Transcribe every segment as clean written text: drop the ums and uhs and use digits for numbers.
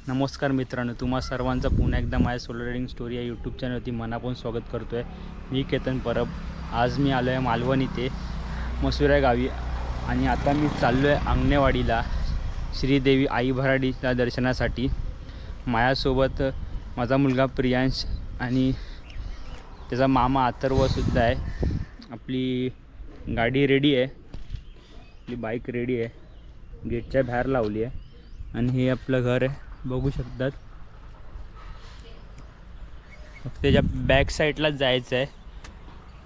नमस्कार मित्रांनो, तुम्हा सर्वांचं पुन्हा एकदा माझ्या सोलो रायडिंग स्टोरी या यूट्यूब चॅनलवरती मनापासून स्वागत करतो आहे. मी केतन परब. आज मी आलो आहे मालवण इथे मसुरा गावी आणि आता मी चाललो आहे अंगणेवाडीला श्रीदेवी आई भराडीच्या दर्शनासाठी. माझ्यासोबत माझा मुलगा प्रियांश आणि त्याचा मामा अथर्वसुद्धा आहे. आपली गाडी रेडी आहे, आपली बाईक रेडी आहे, गेटच्या बाहेर लावली आहे आणि हे आपलं घर आहे, बघू शकतात. फक्त त्याच्या बॅक साईडलाच जायचं आहे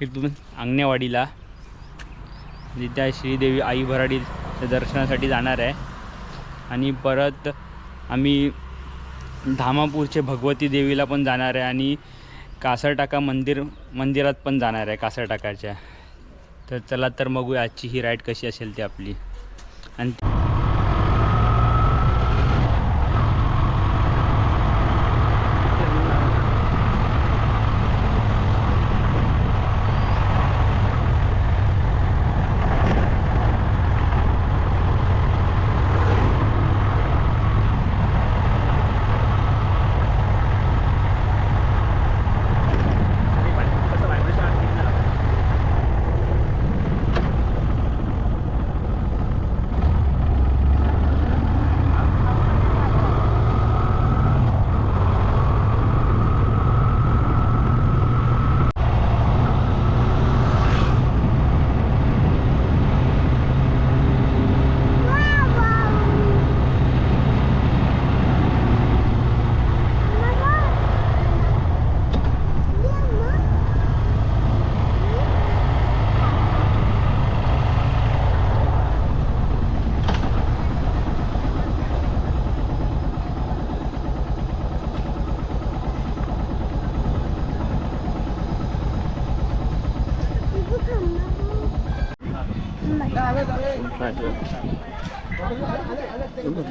इथून अंगणेवाडीला, जिथे श्रीदेवी आई भराडीच्या दर्शनासाठी जाणार आहे. आणि परत आम्ही धामापूरचे भगवती देवीला पण जाणार आहे आणि कासरटाका मंदिरात पण जाणार आहे कासरटाकाच्या. तर चला तर बघूया आजची ही राईड कशी असेल ती आपली. आणि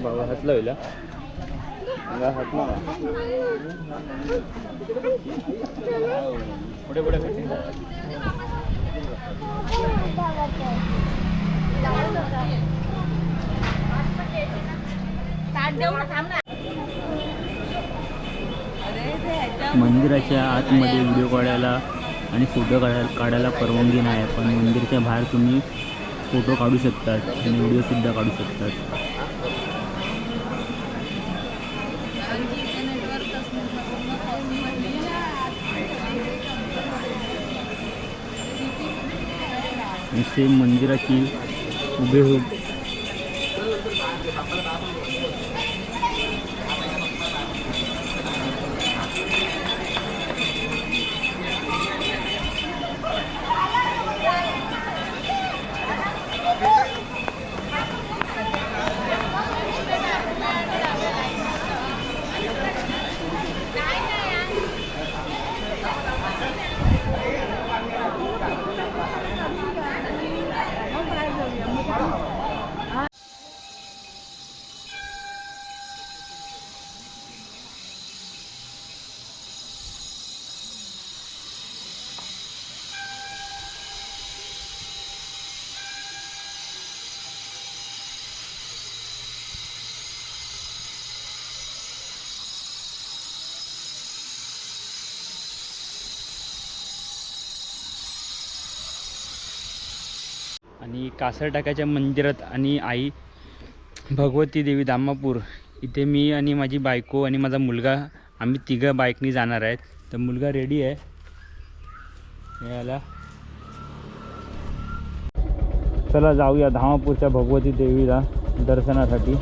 बाबा हात लावला हात ना पुढे पुढे मंदिराच्या आतमध्ये व्हिडिओ काढायला आणि फोटो काढायला परवानगी नाही, पण मंदिराच्या बाहेर तुम्ही फोटो काढू शकतात आणि व्हिडिओसुद्धा काढू शकतात. सेम मंदिराची हुबेहूब आणि कासरटाकाच्या मंदिरात आणि आई भगवती देवी धामापूर इथे मी आणि माझी बायको आणि माझा मुलगा आम्ही तिघं बाईकनी जाणार आहेत. तर मुलगा रेडी आहे याला. चला जाऊया धामापूरच्या भगवती देवीला दर्शनासाठी.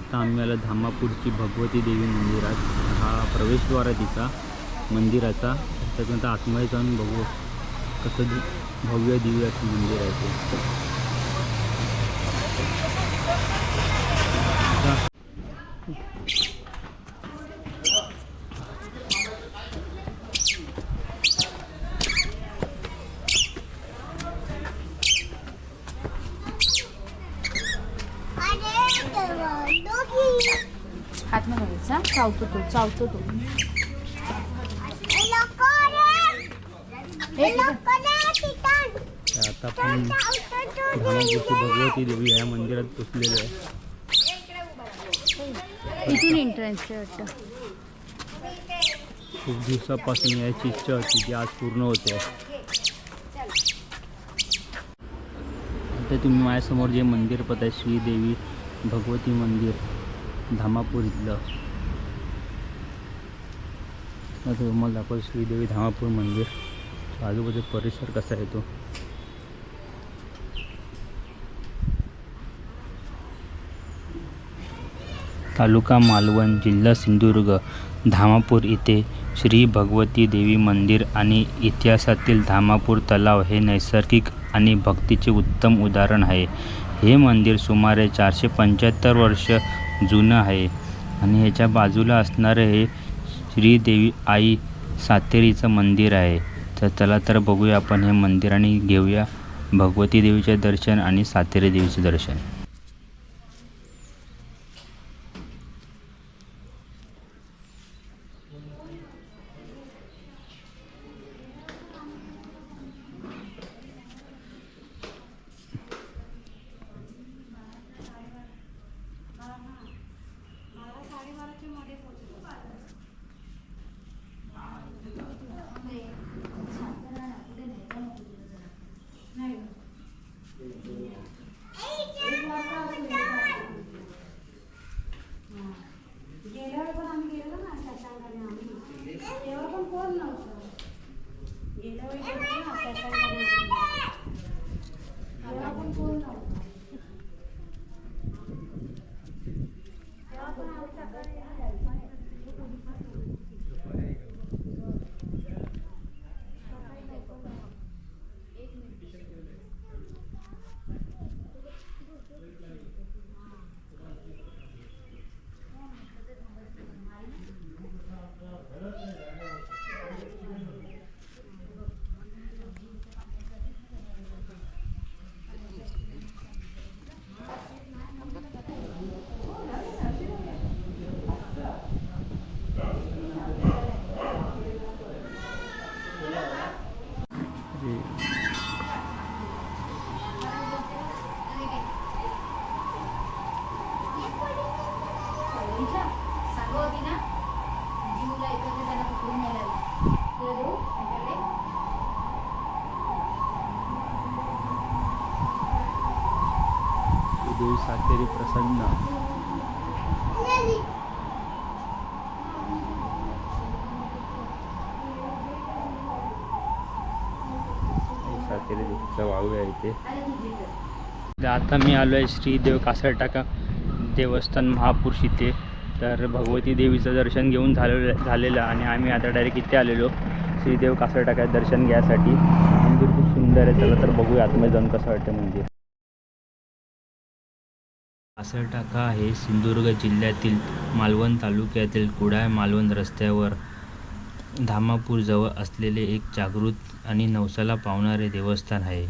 आता आम्ही आलो धामापूरची भगवती देवी मंदिरात. हा प्रवेशद्वार आहे तिचा मंदिराचा. त्याच्यानंतर आतमध्ये जाऊन बघू कसं भव्य दिव्य असं मंदिर आहे ते. हातमध्ये घ्यायचा, चावतो तो. आता आपण धामापूरची भगवती देवी या मंदिरात पोचलेलो आहे. इथून एंट्रन्स वाटतं. खूप दिवसापासून याची इच्छा होती ती आज पूर्ण होते. आता तुम्ही माझ्यासमोर जे मंदिर पाहताय श्रीदेवी भगवती मंदिर धामापूर इथलं. आता तुम्हाला दाखव श्रीदेवी धामापूर मंदिर. आजूबाजूचा परिसर कसा आहे तो. तालुका मालवण, जिल्हा सिंधुदुर्ग, धामापूर इथे श्री भगवती देवी मंदिर आणि इतिहासातील धामापूर तलाव हे नैसर्गिक आणि भक्तीचे उत्तम उदाहरण आहे. हे मंदिर सुमारे 475 वर्ष जुनं आहे आणि ह्याच्या बाजूला असणारे हे श्रीदेवी आई सातेरीचं मंदिर आहे. तर चला तर बघूया आपण हे मंदिर आणि घेऊया भगवती देवीचे दर्शन आणि सातेरी देवीचे दर्शन. देवी सातेरी प्रसन्न. सातेरी देवीचा वाळू आहे इथे. आता मी आलो आहे श्रीदेव कासरटाका देवस्थान महापुरुष इथे. तर भगवती देवीचं दर्शन घेऊन झालेलं आणि आम्ही आता डायरेक्ट इथे आलेलो श्रीदेव कासरटाका दर्शन घ्यायसाठी. मंदिर खूप सुंदर आहे. चला तर बघूया आतमध्ये जाऊन कसं वाटतं मंदिर. कासरटाका हे सिंधुदुर्ग जिल्ह्यातील मालवण तालुक्यातील कुडाळ मालवण रस्त्यावर धामापूरजवळ असलेले एक जागृत आणि नवसाला पावणारे देवस्थान आहे.